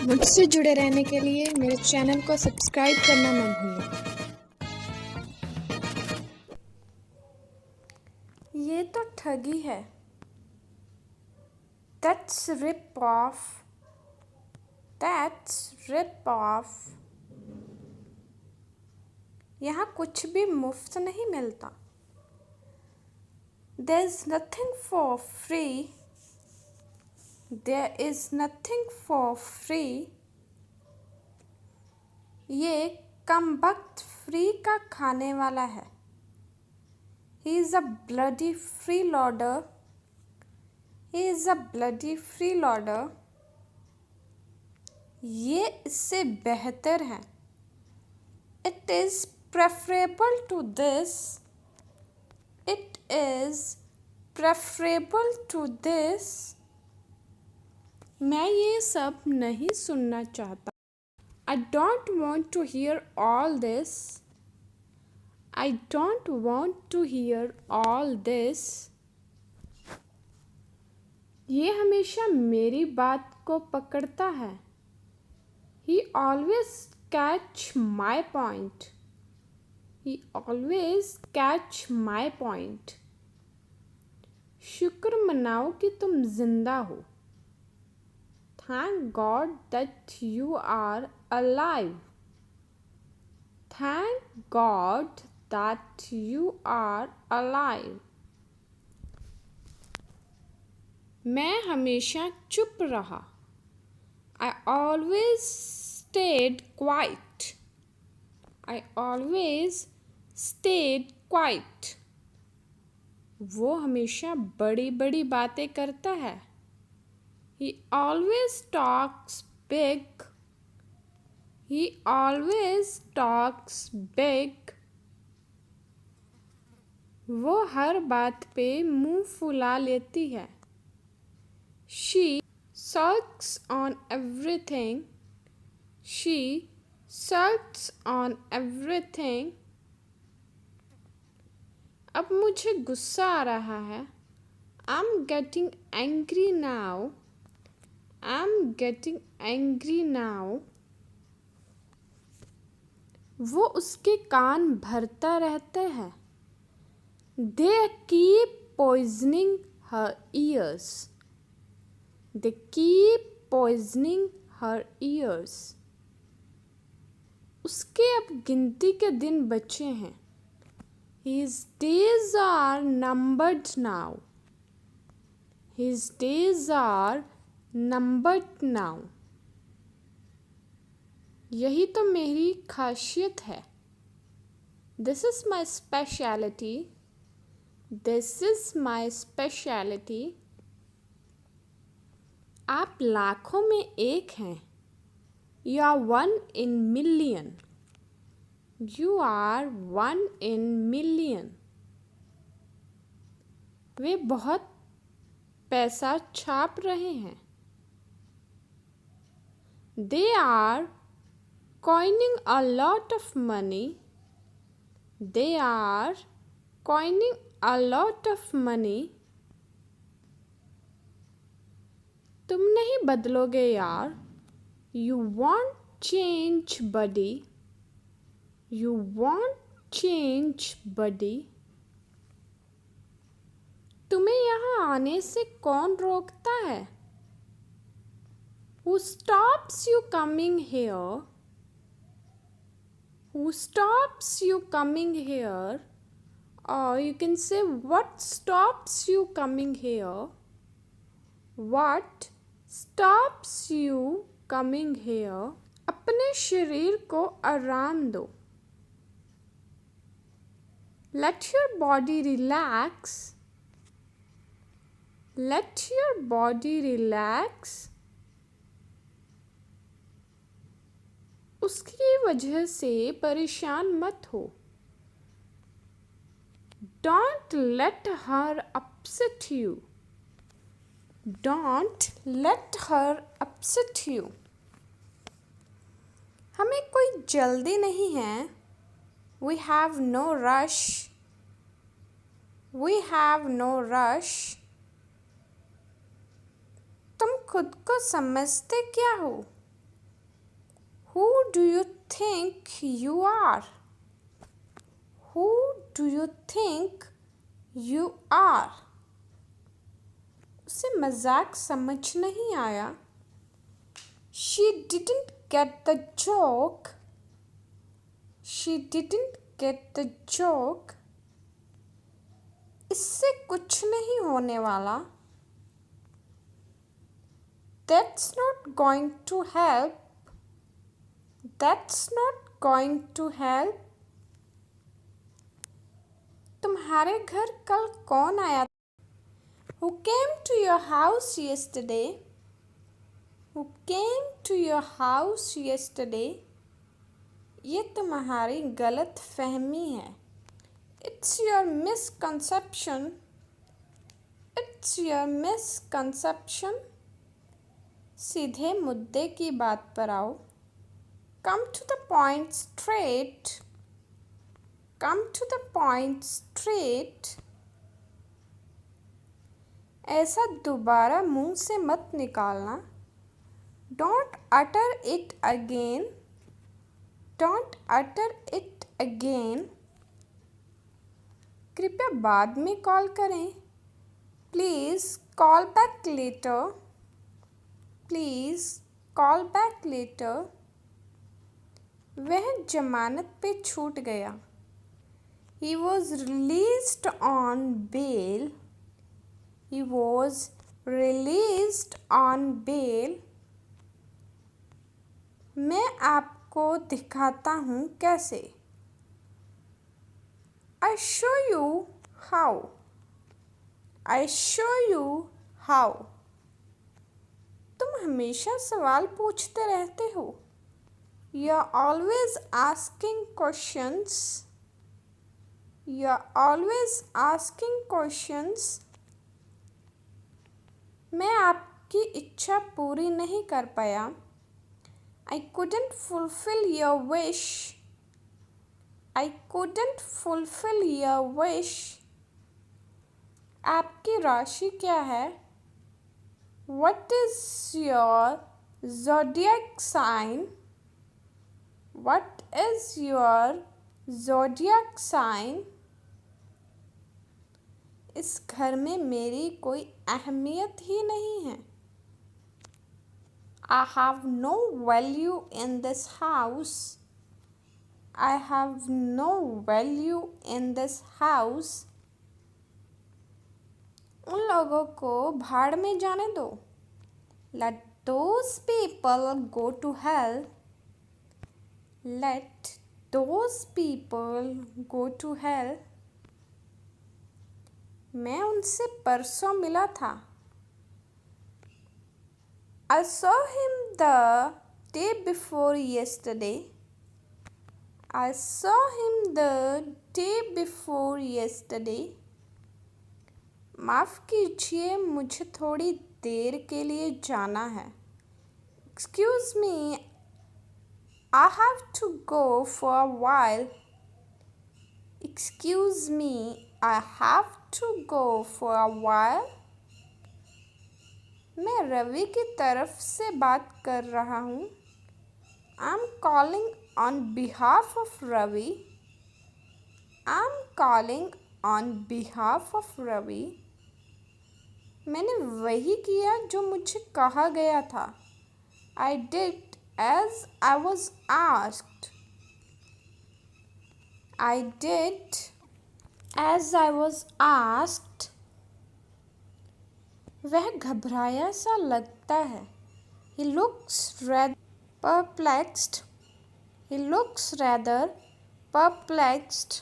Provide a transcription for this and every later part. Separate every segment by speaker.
Speaker 1: मुझसे जुड़े रहने के लिए मेरे चैनल को सब्सक्राइब करना ना भूलें।
Speaker 2: ये तो ठगी है। That's rip off. That's rip off. यहाँ कुछ भी मुफ्त नहीं मिलता। There's nothing for free. There is nothing for free. ये कमबख्त फ्री का खाने वाला है। He is a bloody freeloader. He is a bloody freeloader. ये इससे बेहतर है। It is preferable to this. It is preferable to this. मैं ये सब नहीं सुनना चाहता। I don't want to hear all this. I don't want to hear all this. ये हमेशा मेरी बात को पकड़ता है। He always catch my point. He always catch my point. शुक्र मनाओ कि तुम जिंदा हो। Thank God that you are alive. Thank God that you are alive. मैं हमेशा चुप रहा। I always stayed quiet. I always stayed quiet. वो हमेशा बड़ी बड़ी बातें करता है। He always talks big. He always talks big. वो हर बात पे मुंह फुला लेती है। She sulks on everything. She sulks on everything. अब मुझे गुस्सा आ रहा है। I'm getting angry now. I'm getting angry now. वो उसके कान भरता रहता है। They keep poisoning her ears. They keep poisoning her ears. उसके अब गिनती के दिन बचे हैं। His days are numbered now. His days are numbered now. यही तो मेरी खासियत है। This is my speciality. This is my speciality. आप लाखों में एक हैं। You are one in million. You are one in million. वे बहुत पैसा छाप रहे हैं। They are coining a lot of money. They are coining a lot of money. तुम नहीं बदलोगे यार। You won't change, buddy. You won't change, buddy. तुम्हें यहाँ आने से कौन रोकता है? Who stops you coming here? Who stops you coming here? Or you can say, what stops you coming here? What stops you coming here? अपने शरीर को आराम दो। Let your body relax. Let your body relax. उसकी वजह से परेशान मत हो। Don't let her upset you. Don't let her upset you. हमें कोई जल्दी नहीं है। We have no rush. We have no rush. तुम खुद को समझते क्या हो? Who do you think you are? Who do you think you are? उसे मजाक समझ नहीं आया. She didn't get the joke. She didn't get the joke. इससे कुछ नहीं होने वाला. That's not going to help. That's not going to help. तुम्हारे घर कल कौन आया? Who came to your house yesterday? Who came to your house yesterday? ये तुम्हारी गलत फहमी है. It's your misconception. It's your misconception. सीधे मुद्दे की बात पर आओ. Come to the point straight. Come to the point straight. ऐसा दोबारा मुंह से मत निकालना. Don't utter it again. Don't utter it again. कृपया बाद में कॉल करें. Please call back later. Please call back later. वह जमानत पे छूट गया. He was released on bail. He was released on bail. मैं आपको दिखाता हूँ कैसे. I show you how. I show you how. तुम हमेशा सवाल पूछते रहते हो. You're always asking questions. You're always asking questions. मैं आपकी इच्छा पूरी नहीं कर पाया. I couldn't fulfill your wish. I couldn't fulfill your wish. आपकी राशि क्या है? What is your zodiac sign? What is your zodiac sign? इस घर में मेरी कोई अहमियत ही नहीं है. I have no value in this house. I have no value in this house. उन लोगों को भाड़ में जाने दो. Let those people go to hell. Let those people go to hell. मैं उनसे परसों मिला था. I saw him the day before yesterday. I saw him the day before yesterday. माफ़ कीजिए, मुझे थोड़ी देर के लिए जाना है. Excuse me, I have to go for a while. Excuse me, I have to go for a while. मैं रवि की तरफ से बात कर रहा हूँ. I'm calling on behalf of Ravi. I'm calling on behalf of Ravi. मैंने वही किया जो मुझे कहा गया था. I did as I was asked. I did as I was asked. वह घबराया सा लगता है. He looks rather perplexed. He looks rather perplexed.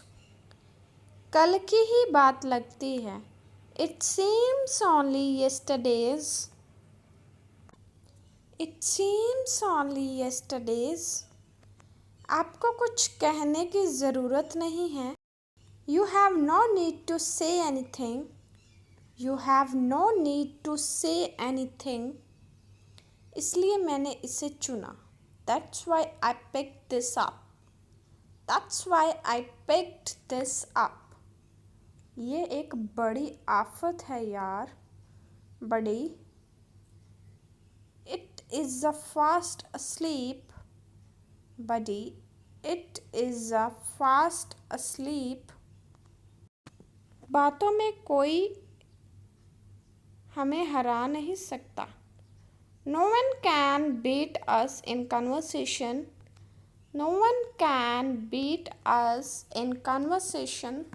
Speaker 2: कल की ही बात लगती है. It seems only yesterday's. It seems only yesterday's. आपको कुछ कहने की ज़रूरत नहीं है. You have no need to say anything. You have no need to say anything. इसलिए मैंने इसे चुना. That's why I picked this up. That's why I picked this up. ये एक बड़ी आफत है यार. बड़ी. It is a fast asleep. buddy. It is fast asleep. बातों में कोई हमें हरा नहीं सकता. No one can beat us in conversation. No one can beat us in conversation.